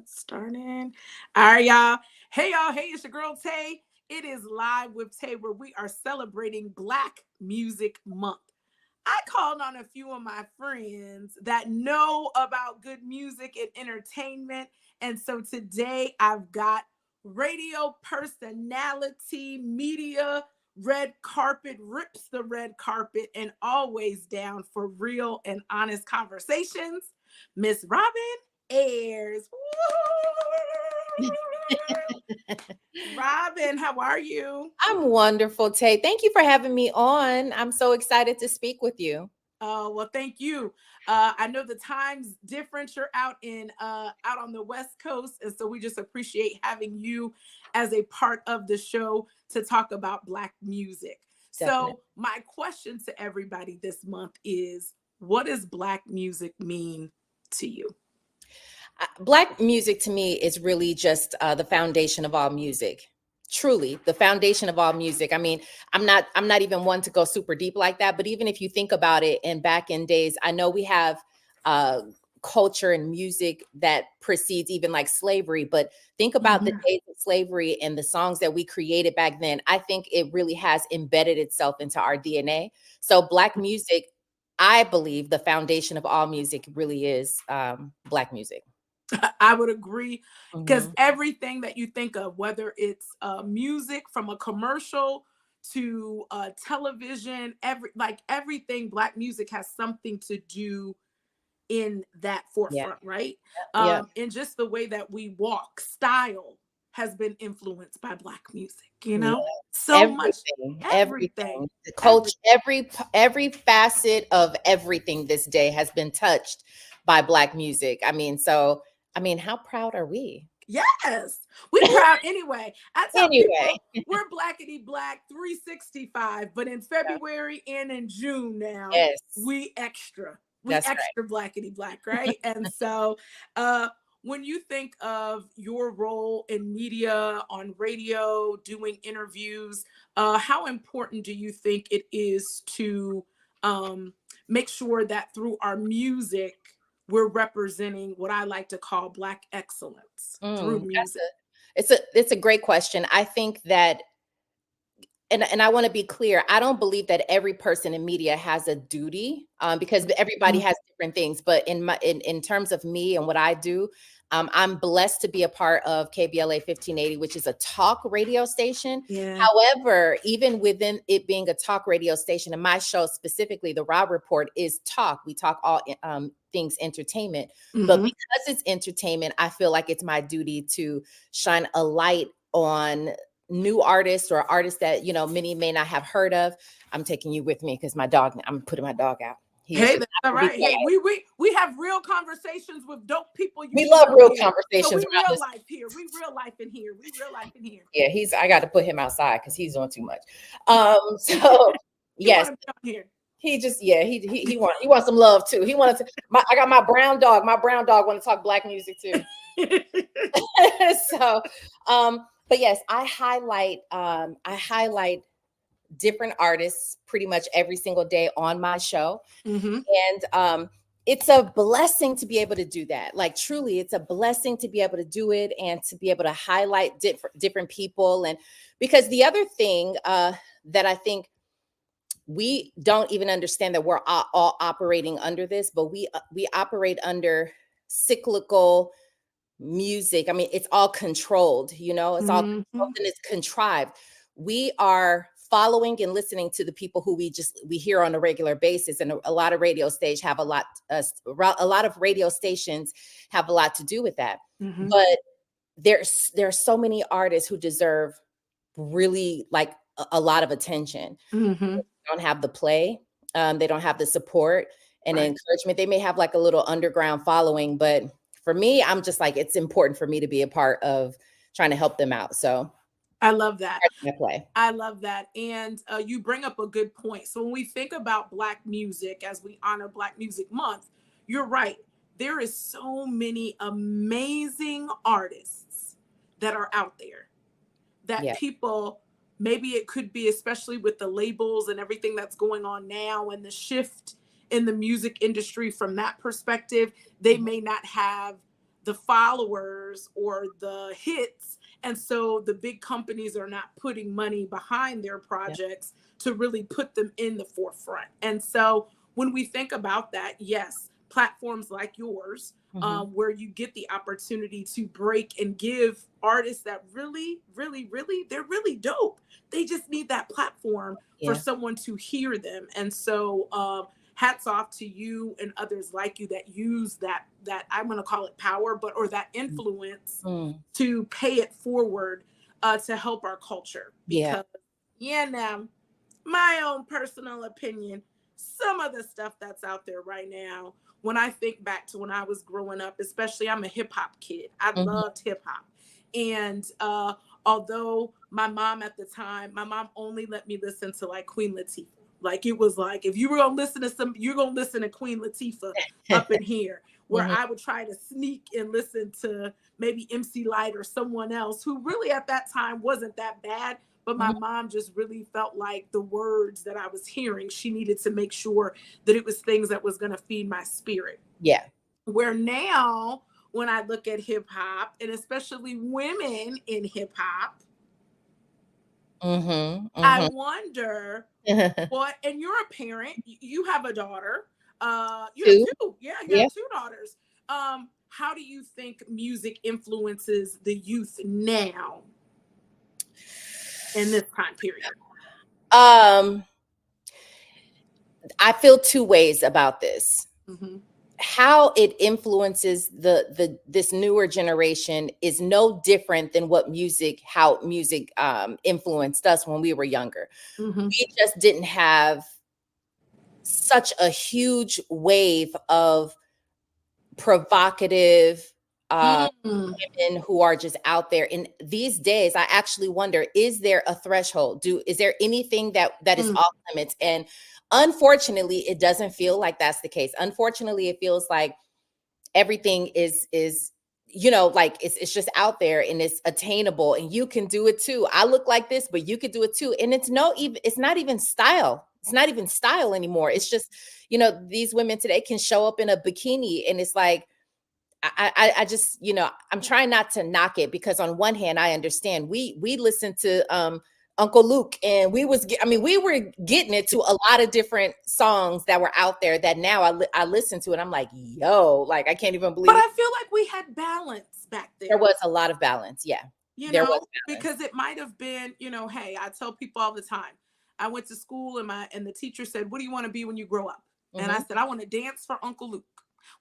Starting. All right, y'all. Hey, y'all. Hey, it's your girl Tay. It is Live with Tay, where we are celebrating Black Music Month. I called on a few of my friends that know about good music and entertainment. And so today I've got radio personality, media, red carpet, rips the red carpet, and always down for real and honest conversations, Miss Robin Ayers. Robin, how are you? I'm wonderful, Tay. Thank you for having me on. I'm so excited to speak with you. Oh, well, thank you. I know the time's different. You're out on the West Coast, and so we just appreciate having you as a part of the show to talk about Black music. Definitely. So, my question to everybody this month is, what does Black music mean to you? Black music to me is really just the foundation of all music. Truly, the foundation of all music. I mean, I'm not even one to go super deep like that, but even if you think about it, and back in days, I know we have uh culture and music that precedes even like slavery, but think about the Mhm. days of slavery and the songs that we created back then. I think it really has embedded itself into our DNA. So Black music, I believe the foundation of all music really is Black music. I would agree because Mhm. everything that you think of, whether it's music from a commercial to television, everything Black music has something to do in that Yeah. forefront, right? Yeah. And just the way that we walk, style has been influenced by Black music, Yeah. so much, Everything, everything, everything. The everything. culture, every facet of everything this day has been touched by Black music. I mean, how proud are we? Yes, we proud anyway. I tell Anyway. people we're blackety black 365, but in Yeah. February and in June now, Yes, we extra. We that's right. extra blackety black, right? And so uh when you think of your role in media, on radio, doing interviews, how important do you think it is to um make sure that through our music we're representing what I like to call Black excellence through That's music? it's a great question. I think that, and I want to be clear, I don't believe that every person in media has a duty, because everybody Mhm. has different things. But in terms of me and what I do, I'm blessed to be a part of KBLA 1580, which is a talk radio station. Yeah. However, even within it being a talk radio station, and my show specifically, the Raw Report, is talk. We talk all things entertainment. But Hmm. because it's entertainment, I feel like it's my duty to shine a light on new artists or artists that many may not have heard of. I'm taking you with me because I'm putting my dog out. He's Hey, just that's not all gonna be right. Hey, quiet. we have real conversations with dope people you We should love know real here. So conversations we around real this. life here. We real life in here. We real life in here. Yeah, I got to put him outside because he's doing too much. So He want yes, to be on here. he just, yeah, he wants some love too. He wanted to. I got my brown dog. My brown dog want to talk Black music too. So, but yes, I highlight different artists pretty much every single day on my show. Hmm. And it's a blessing to be able to do that. Like truly, it's a blessing to be able to do it and to be able to highlight different people. And because the other thing that I think we don't even understand, that we're all operating under this, but we operate under cyclical music. I mean, it's all controlled, it's all controlled Hmm. and it's contrived. We are following and listening to the people who we hear on a regular basis. And a lot of a lot of radio stations have a lot to do with that. Hmm. But there's so many artists who deserve really like a lot of attention. Hmm. They don't have the play, they don't have the support and Right. encouragement. They may have like a little underground following, but for me, I'm just like, it's important for me to be a part of trying to help them out. So I love that. I play. I love that. And you bring up a good point. So when we think about Black music as we honor Black Music Month, you're right. There is so many amazing artists that are out there that Yeah. people, maybe it could be, especially with the labels and everything that's going on now and the shift in the music industry from that perspective, they may not have the followers or the hits. And so the big companies are not putting money behind their Yeah. projects to really put them in the forefront. And so when we think about that, yes, platforms like yours, Hmm. where you get the opportunity to break and give artists that really, really, really, they're really dope. They just need that platform for Yeah. someone to hear them. And so, hats off to you and others like you that use that I'm going to call it power, but or that influence Mm. to pay it forward, to help our culture. Yeah. Because yeah, now my own personal opinion, some of the stuff that's out there right now, when I think back to when I was growing up, especially I'm a hip hop kid. I Hmm. loved hip hop. And although my mom at the time, my mom only let me listen to like Queen Latifah. Like it was like if you were gonna listen to some, you're gonna listen to Queen Latifah up in here. Where Hmm. I would try to sneak and listen to maybe MC Light or someone else who really at that time wasn't that bad, but my Hmm. mom just really felt like the words that I was hearing, she needed to make sure that it was things that was going to feed my spirit. Yeah. Where now, when I look at hip hop, and especially women in hip hop, Hmm. I Hmm. wonder what, and you're a parent, you have a daughter, you have Two. two, yeah, you Yeah. have two daughters. How do you think music influences the youth now in this time period? Um, I feel two ways about this. Mm-hmm. How it influences the this newer generation is no different than what music how music influenced us when we were younger. Mm-hmm. We just didn't have such a huge wave of provocative Mm-hmm. women who are just out there. And these days, I actually wonder: is there a threshold? Is there anything that is off limits? And unfortunately, it doesn't feel like that's the case. Unfortunately, it feels like everything is like it's just out there and it's attainable and you can do it too. I look like this, but you could do it too. And it's not even style. It's not even style anymore. It's just, these women today can show up in a bikini and it's like, I just, I'm trying not to knock it because on one hand, I understand we listened to Uncle Luke and we were getting it to a lot of different songs that were out there that now I listen to and I'm like, yo, like I can't even But believe I feel like we had balance back there then, was a lot of balance. Yeah, there was balance. because it might have been, hey, I tell people all the time. I went to school and the teacher said, "What do you want to be when you grow up?" And I Hmm. said, "I want to dance for Uncle Luke."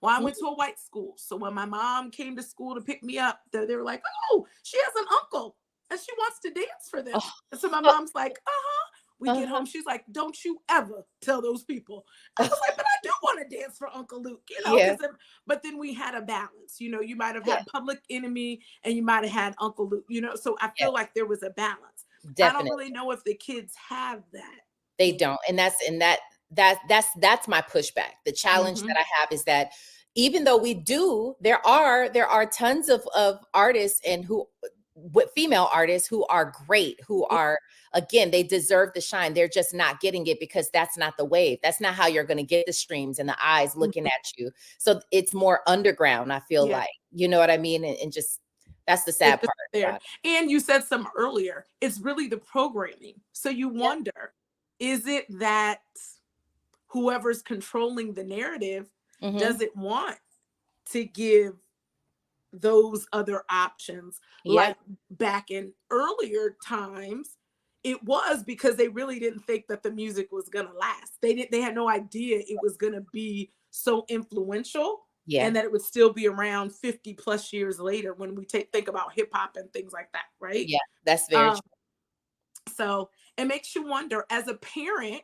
Well, I went to a white school. So when my mom came to school to pick me up, they were like, "Oh, she has an uncle and she wants to dance for them." Oh, And so my mom's like, "Uh-huh." We get uh-huh. home. She's like, "Don't you ever tell those people." I was like, "But I do want to dance for Uncle Luke, Yeah, but then we had a balance. You might have yeah, had Public Enemy and you might have had Uncle Luke, so I yeah, feel like there was a balance. I don't definitely. really know if the kids have that. They don't. And that's my pushback. The challenge Mm-hmm. that I have is that even though we do, there are tons of artists and who with female artists who are great, who are again, they deserve the shine. They're just not getting it because that's not the wave. That's not how you're going to get the streams and the eyes looking at you. So it's more underground, I feel Yeah. like. You know what I mean? And just that's the It's sad just part there. about it. And you said some earlier, it's really the programming. So you Yeah. wonder, is it that whoever's controlling the narrative Hmm. doesn't want to give those other options? Yeah. Like back in earlier times, it was because they really didn't think that the music was going to last. They had no idea it was going to be so influential Yeah. and that it would still be around 50 plus years later when we think about hip hop and things like that, right? Yeah. That's very Um, true. so it makes you wonder as a parent,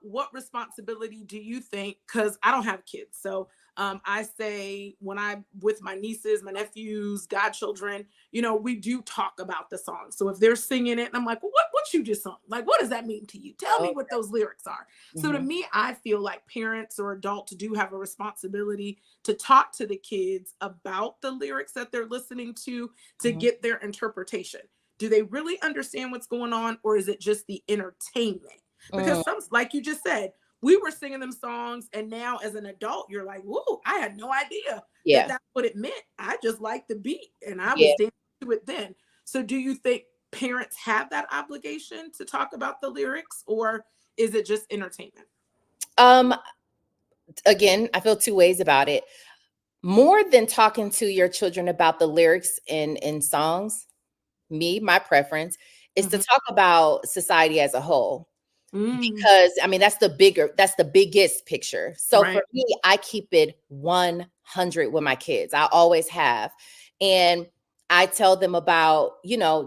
what responsibility do you think, because I don't have kids, so I say when I with my nieces, my nephews, godchildren, we do talk about the song. So if they're singing it and I'm like, well, what you just sung, like what does that mean to you, tell me Oh. what those lyrics are. So to Mhm. me, I feel like parents or adults do have a responsibility to talk to the kids about the lyrics that they're listening to Mhm. get their interpretation. Do they really understand what's going on, or is it just the entertainment? Because Mm. some, like you just said, we were singing them songs, and now as an adult, you're like, whoa, I had no idea that Yeah. that's what it meant. I just liked the beat, and I was Yeah. dancing to it then. So do you think parents have that obligation to talk about the lyrics, or is it just entertainment? Um, Again, I feel two ways about it. More than talking to your children about the lyrics in songs, my preference is to Mhm. talk about society as a whole. Mm, Because I mean that's the biggest picture. So for right. me, I keep it 100 with my kids. I always have. And I tell them about,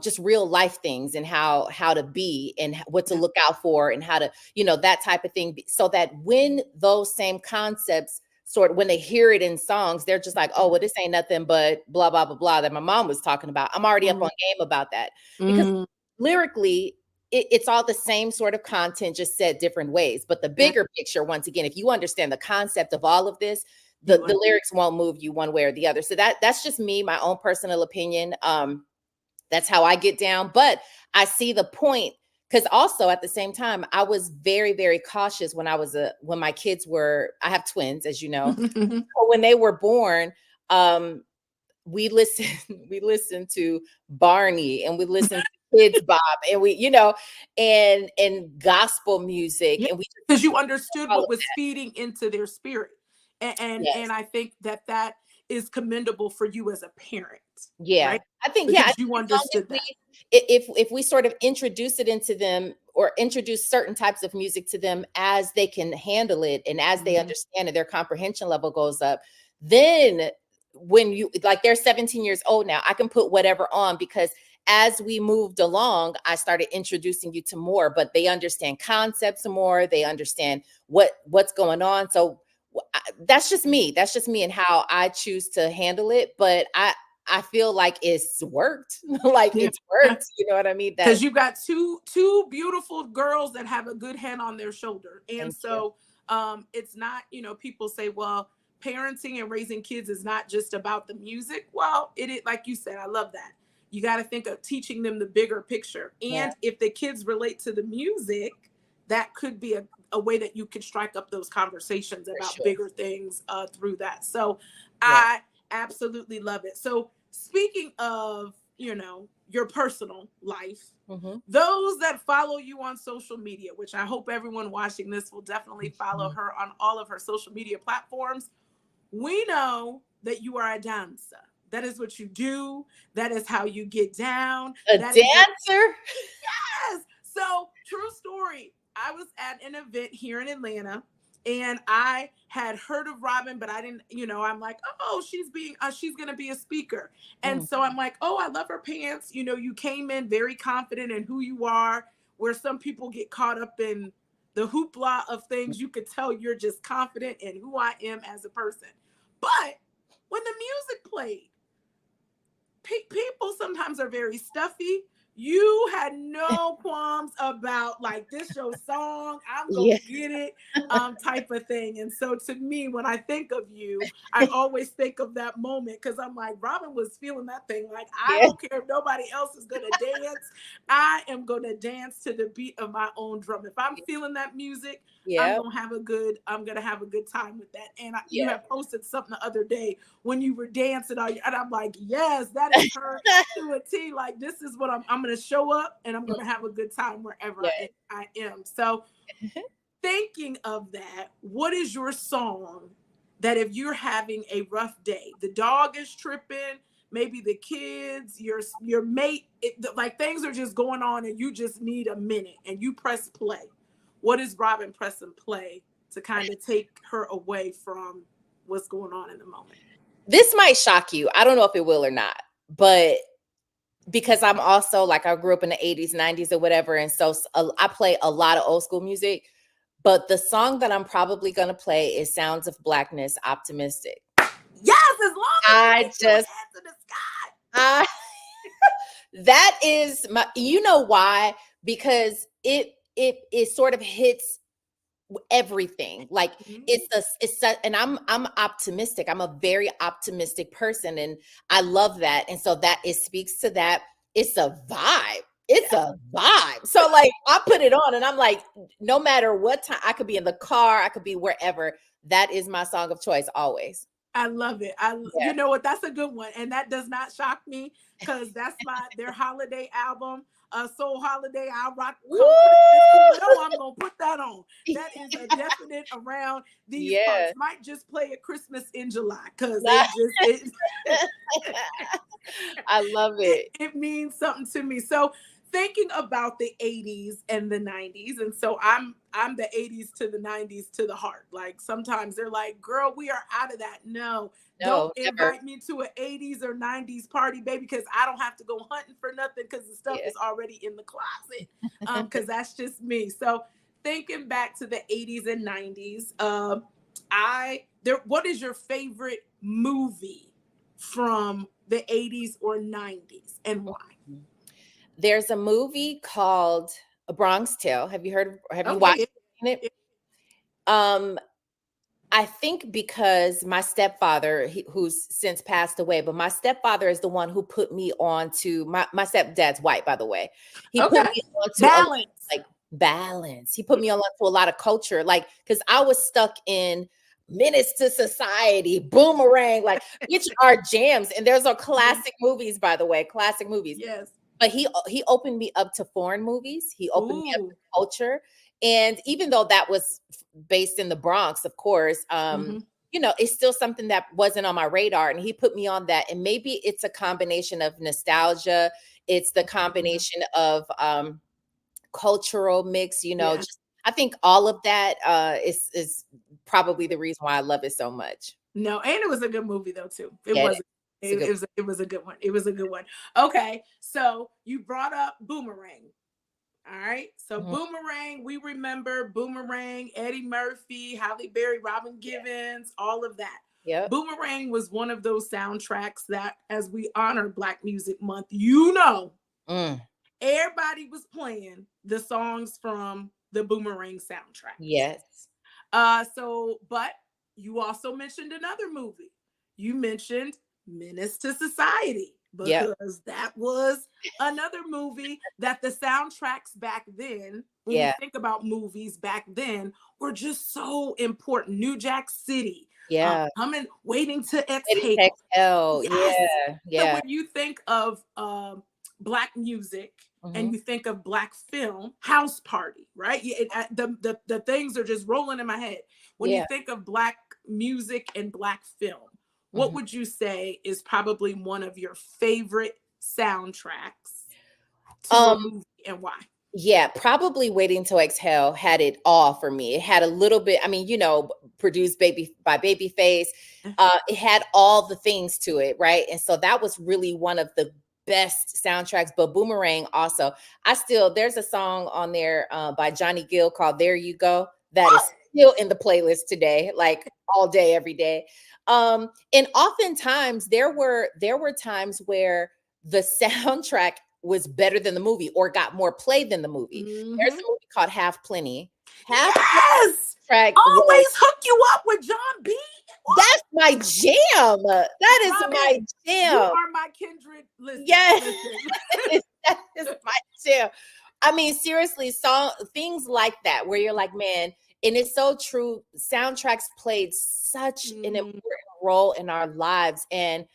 just real life things and how to be and what to Yeah. look out for and how to, that type of thing, so that when those same concepts when they hear it in songs, they're just like, oh, well, this ain't nothing but blah blah blah blah that my mom was talking about. I'm already up Mm, on game about that, because mm, lyrically it's all the same sort of content, just said different ways. But the yeah. bigger picture, once again, if you understand the concept of all of this, You the lyrics won't move you one way or the other. So that's just me, my own personal opinion. That's how I get down. But I see the point, because also at the same time, I was very, very cautious when my kids were, I have twins, as you know. So when they were born, um, we listened we listened to Barney, and we listened to Kids Bob, and and gospel music, Yeah, and we just because you understood all what of was that. feeding into their spirit, Yes. and I think that that is commendable for you as a parent, Yeah. right? I think, yeah, I Because think you as long as understood that. if we sort of introduce it into them, or introduce certain types of music to them as they can handle it and as they Mhm. understand it, their comprehension level goes up. Then when you like, they're 17 years old now, I can put whatever on, because as we moved along, I started introducing you to more, but they understand concepts more, they understand what's going on. So that's just me. That's just me and how I choose to handle it. But I feel like it's worked. Like Yeah, it's worked. You know what I mean? That because you got two beautiful girls that have a good head on their shoulder, and Thank you. so it's not, people say, well, parenting and raising kids is not just about the music. Well, it is, like you said, I love that. You got to think of teaching them the bigger picture, Yeah, and if the kids relate to the music, that could be a way that you could strike up those conversations for about sure. bigger things through that. So Yeah. I absolutely love it. So speaking of, your personal life, Hmm. those that follow you on social media, which I hope everyone watching this will definitely follow her on all of her social media platforms, we know that you are a dancer. That is what you do. That is how you get down. A That is your dancer? Yes. So, true story. I was at an event here in Atlanta, and I had heard of Robin, but I didn't, I'm like, oh, she's going to be a speaker. And Mm, so I'm like, oh, I love her pants. You came in very confident in who you are, where some people get caught up in the hoopla of things. You could tell you're just confident in who I am as a person. But when the music played, people sometimes are very stuffy. You had no qualms about like this your song, I'm gonna yeah. get it, type of thing. And so to me, when I think of you, I always think of that moment, because I'm like, Robin was feeling that thing. Like, I Yeah. don't care if nobody else is gonna dance, I am gonna dance to the beat of my own drum. If I'm feeling that music, Yeah. I'm gonna have a good time with that. And you Yeah. have posted something the other day when you were dancing, and I'm like, yes, that is her to a T. Like, this is what I'm gonna show up, and I'm gonna have a good time wherever Yeah. I am. So thinking of that, what is your song that if you're having a rough day, the dog is tripping, maybe the kids, your mate, like things are just going on, and you just need a minute, and you press play? What is Robin pressing play to kind of take her away from what's going on in the moment? This might shock you. I don't know if it will or not, but because I'm also like, I grew up in the 80s, 90s, or whatever. And so I play a lot of old school music. But the song that I'm probably going to play is Sounds of Blackness, Optimistic. Yes, as long as you I keep your just, hands in the sky. I, that is why? Because it sort of hits everything. Like Mhm. and I'm optimistic. I'm a very optimistic person, and I love that. And so that it speaks to that. It's a vibe. it's a vibe. So like I put it on and I'm like, no matter what time, I could be in the car, I could be wherever. That is my song of choice always. I love it. You Yeah. know what? That's a good one, and that does not shock me because that's their holiday album, Soul Holiday. I rock come Christmas. You Woo! know I'm gonna put that on. That is a definite around these parts. Yeah. Might just play at Christmas in July because it I love it. it means something to me. So thinking about the 80s and the 90s, and so I'm the 80s to the 90s to the heart. Like sometimes they're like, girl, we are out of that. No, don't No, never. invite me to an 80s or 90s party, baby, because I don't have to go hunting for nothing because the stuff Yeah. is already in the closet. Because that's just me. So thinking back to the 80s and 90s, what is your favorite movie from the 80s or 90s and why? There's a movie called A Bronx Tale. Have you heard have you watched Okay. it? Um, I think because my stepfather, who's since passed away, but my stepfather is the one who put me on to my stepdad's white, by the way. He put Okay. me on to a lot of, Balance. like balance. He put me on to a lot of culture, like because I was stuck in Menace to Society, Boomerang, like which are jams. And there's a classic movies, by the way, classic movies. Yes. But he opened me up to foreign movies. He opened me up Ooh. to culture. And even though that was based in the Bronx, of course, Mhm. you know, it's still something that wasn't on my radar. And he put me on that. And maybe it's a combination of nostalgia. It's the combination of cultural mix, you know, Yeah. just I think all of that is probably the reason why I love it so much. No, and it was a good movie though too. It Yeah, wasn't. it's a good It was a good one. It was a good one. Okay, so you brought up Boomerang. All right, so Mhm. Boomerang, we remember Boomerang, Eddie Murphy, Halle Berry, Robin Givens, all of that. Yep. Boomerang was one of those soundtracks that, as we honor Black Music Month, you know, Mm, everybody was playing the songs from the Boomerang soundtracks. yes. But you also mentioned another movie. You mentioned Menace to Society Yep. because that was another movie that the soundtracks back then, when we Yeah. think about movies back then, were just so important. New Jack City, Yeah. coming, waiting to Eddie exhale. Texel. Yes. Yeah. So Yeah. when you think of Black music and Mhm. you think of Black film, House Party, right? The things are just rolling in my head. When you Yeah. think of Black music and Black film, what Mhm. would you say is probably one of your favorite soundtracks to a Um, movie and why? yeah, probably Waiting to Exhale had it all for me. It had a little bit, I mean, you know, produced by Babyface. It had all the things to it, right? And so that was really one of the best soundtracks. But Boomerang also, there's a song on there by Johnny Gill called There You Go that is still in the playlist today, like all day, every day. And oftentimes there were times where the soundtrack was better than the movie or got more play than the movie. There's Mm-hmm. a movie called Half Plenty. Half Yes! Track was Always hook you up with John B. that's my jam. That is my Robin, you jam. are my kindred. Listen, Yes, listen. that is my jam. I mean, seriously, things like that where you're like, man, and it's so true. Soundtracks played such an Mm, important role in our lives. And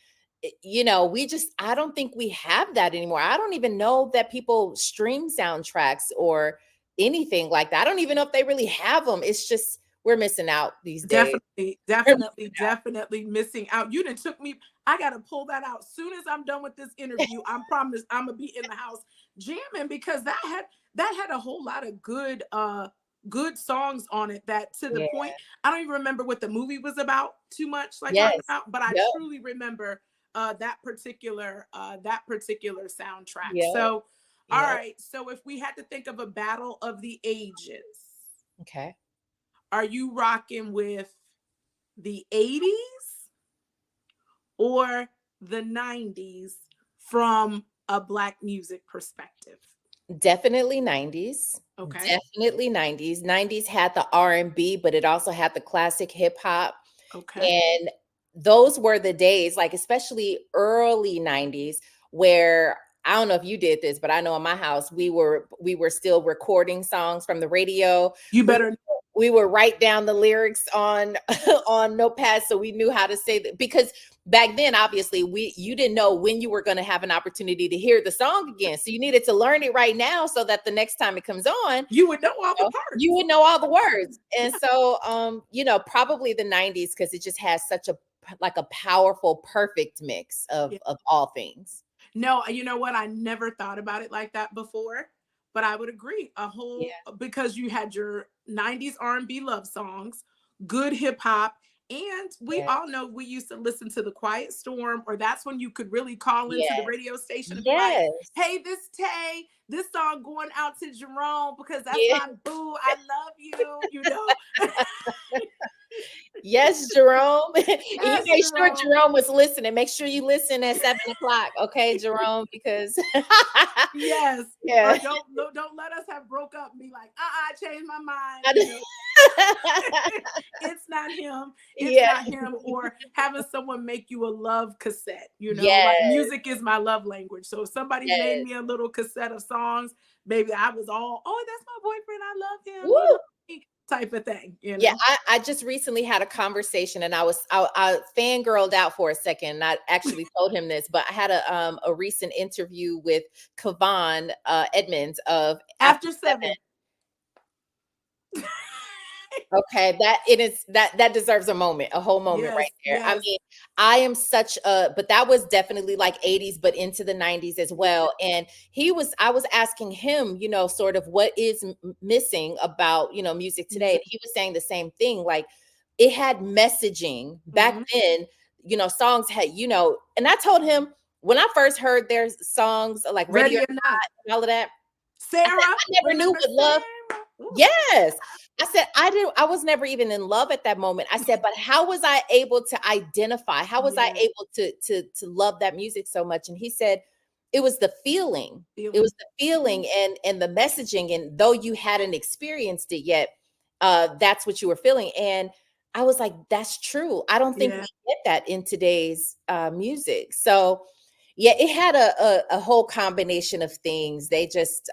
you know, I don't think we have that anymore. I don't even know that people stream soundtracks or anything like that. I don't even know if they really have them. It's just we're missing out these days. definitely, We're missing definitely, definitely missing out. You done took me. I gotta pull that out. Soon as I'm done with this interview, I promise I'm gonna be in the house jamming because that had a whole lot of good songs on it that to the Yeah. point I don't even remember what the movie was about too much like talking Yes. about, but I Yep. truly remember that particular soundtrack. Yep. So all Yep. right, so if we had to think of a battle of the ages, Okay. are you rocking with the 80s or the 90s from a Black music perspective? Definitely 90s. Okay. Definitely 90s. 90s had the R&B, but it also had the classic hip hop. Okay. And those were the days, like especially early 90s, where I don't know if you did this, but I know in my house we were still recording songs from the radio. You We better. we would write down the lyrics on on notepads so we knew how to say that, because back then obviously you didn't know when you were going to have an opportunity to hear the song again, so you needed to learn it right now so that the next time it comes on, You would know all the you parts. would know all the words. And so probably the 90s, because it just has such a like a powerful perfect mix Yeah. of all things. No, you know what? I never thought about it like that before, but I would agree. Yeah, Because you had your 90s R&B love songs, good hip hop, and we yeah, all know we used to listen to the Quiet Storm, or that's when you could really call into the yeah, radio station and be like, yes, "Hey, this Tay, this song going out to Jerome because that's yeah. my boo. I love you." You know, Yes, Jerome. And you yes, made sure Jerome. Jerome was listening. Make sure you listen at 7 o'clock, okay, Jerome? Because Yes. Or yeah. don't let us have broke up and be like, I changed my mind, I you d- know. It's not him. It's yeah. not him. Or having someone make you a love cassette, like Yes, music is my love language. So if somebody made yes. me a little cassette of songs, baby, I was all, oh, that's my boyfriend. I love him. He Woo. loves me, type of thing. Yeah, I just recently had a conversation, and I fangirled out for a second. And I actually told him this, but I had a recent interview with Kavan Edmonds of After After Seven. seven. Okay, that it is that deserves a moment, a whole moment Yes, right there. I yes. mean, I am such a but that was definitely like 80s, but into the 90s as Yeah. well. And I was asking him, sort of what is missing about, music today. Music. And he was saying the same thing. Like it had messaging back Mhm. then, songs had, and I told him when I first heard their songs like Radio Ready or not. and all of that, I said, Sarah, I never knew remember what love. Sarah? Ooh. Yes. I said, I was never even in love at that moment. I said, but how was I able to identify? How was I Yeah, able to love that music so much? And he said, it was the feeling. It was feeling. the feeling and the messaging. And though you hadn't experienced it yet, that's what you were feeling. And I was like, that's true. I don't think we Yeah, get that in today's music. So yeah, it had a whole combination of things. They just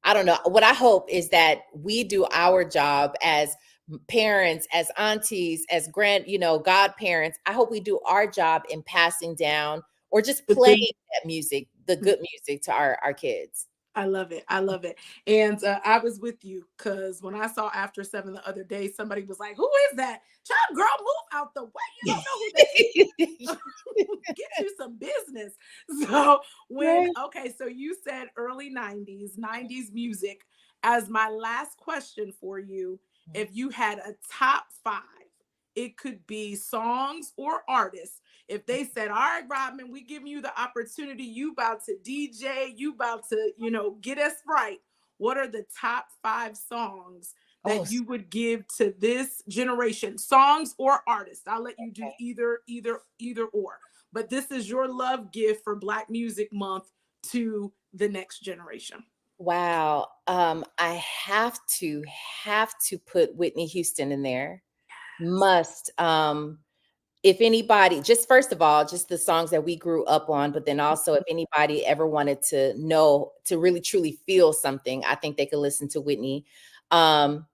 I don't know. What I hope is that we do our job as parents, as aunties, as godparents. I hope we do our job in passing down or just the playing good. that music, the good music to our kids. I love it. I love it. And I was with you because when I saw After Seven the other day, somebody was like, "Who is that? Child, girl, move out the way. You don't know who that is. Get you some business." So Right. so you said early 90s music. As my last question for you, if you had a top five, it could be songs or artists. If they said, "All right, Rodman, we giving you the opportunity, you about to DJ, you about to, get us right. What are the top five songs Oh, that you would give to this generation? Songs or artists? I'll let you do okay. either or. But this is your love gift for Black Music Month to the next generation. Wow. I have to put Whitney Houston in there. Must. If anybody, just first of all, just the songs that we grew up on, but then also if anybody ever wanted to know, to really truly feel something, I think they could listen to Whitney. Um,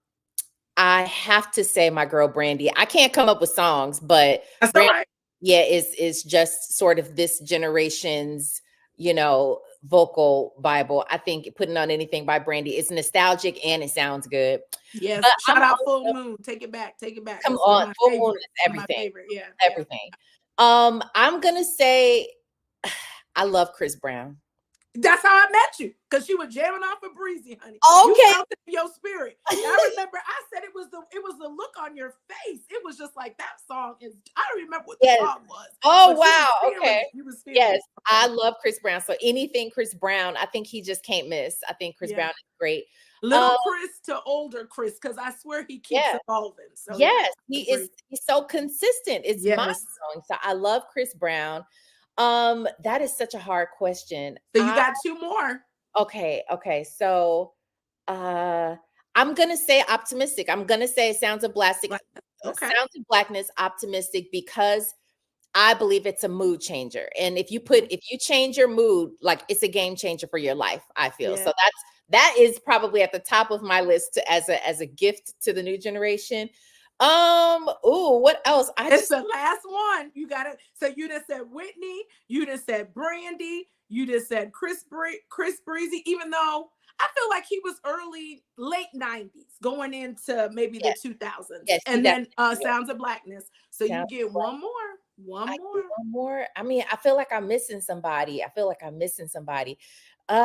I have to say my girl Brandy. I can't come up with songs, but That's all Brandy, right. yeah, is just sort of this generation's, vocal Bible. I think putting on anything by Brandy is nostalgic and it sounds good. Yes. But Shout I'm out Full also Moon. Take it back. Take it back. come That's one of on, my full moon favorite. is One of my everything. favorite. Yeah. Yeah. Everything. I'm gonna say I love Chris Brown. That's how I met you, because you were jamming off of Breezy, honey. You Okay. felt it in your spirit. I remember I said it was the look on your face. It was just like that song is. I don't remember what the Yes. song was, Oh but you was wow. feeling Okay. it. You was feeling Yes, it. I Okay. love Chris Brown. So anything Chris Brown, I think he just can't miss. I think Chris Yeah. Brown is great. Little Um, Chris to older Chris, because I swear he keeps yeah. evolving. So yeah, Yes, agree. he's so consistent. It's Yes. mind-blowing. So I love Chris Brown. That is such a hard question. So you got two more. Okay. So uh I'm gonna say optimistic. I'm gonna say Like, okay. Sounds of Blackness, optimistic because I believe it's a mood changer. And if you change your mood, like it's a game changer for your life, I feel. Yeah. So that is probably at the top of my list as a gift to the new generation. Ooh, what else? It's the last one. You got it. So you just said Whitney. You just said Brandy. You just said Chris Breezy. Even though I feel like he was late 90s, going into maybe the yes, 2000s, yes, he and then definitely is. Sounds of Blackness. So you Sounds get one more. One I more. get one more. I mean, I feel like I'm missing somebody. I feel like I'm missing somebody. So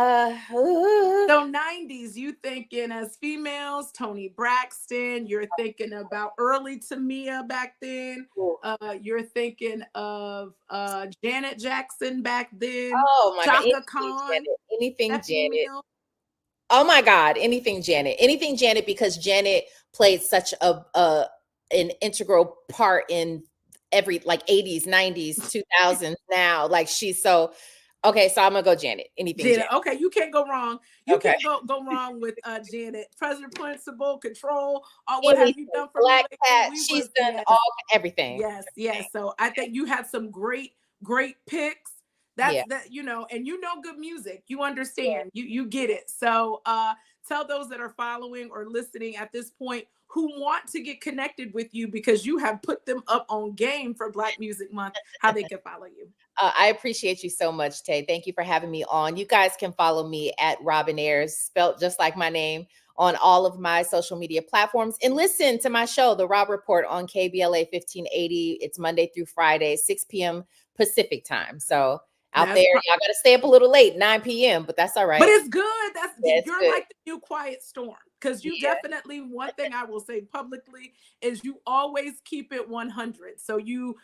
90s, you thinking as females, Tony Braxton, you're thinking about early Tamia back then. ooh. You're thinking of Janet Jackson back then, Oh my God. Chaka Anything Khan, Janet. Anything Stephanie Janet. Mills. Oh my God. Anything Janet. Anything Janet, because Janet played such a an integral part in every like 80s, 90s, 2000s now. Like she's so okay. So I'm gonna go Janet. Anything Janet. Janet. Okay, you can't go wrong. You Okay. can't go wrong with Janet. President Principal, Control, or what have you Anything. done for me Black lately? Cat. We She's was, done yes. all everything. Yes, yes. So I think you had some great picks. That's Yeah. that, and you know good music. You Yeah. understand. You get it. So tell those that are following or listening at this point who want to get connected with you because you have put them up on game for Black Music Month, how they can follow you. I appreciate you so much, Tay. Thank you for having me on. You guys can follow me at Robin Ayers, spelt just like my name, on all of my social media platforms. And listen to my show, The Rob Report, on KBLA 1580. It's Monday through Friday, 6 p.m. Pacific time. So out there, That's y'all got to stay up a little late, 9 p.m., but that's all But right. it's good. Yeah, it's You're good. like the new quiet storm because you Yeah. definitely, one thing I will say publicly is you always keep it 100. So Thank you.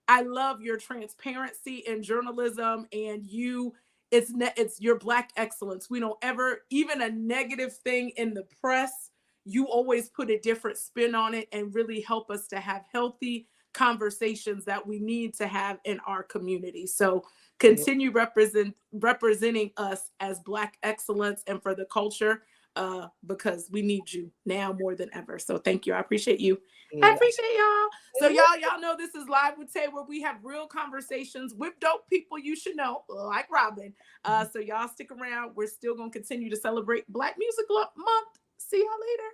I love your transparency in journalism, and it's your Black excellence. We don't ever, even a negative thing in the press, you always put a different spin on it and really help us to have healthy conversations that we need to have in our community. So continue representing us as Black excellence and for the culture, because we need you now more than ever. So thank you. I appreciate you. I Yeah. appreciate y'all. So y'all know this is Live with Tay, where we have real conversations with dope people you should know, like Robin. So y'all stick around. We're still gonna continue to celebrate Black Music Month. See y'all later.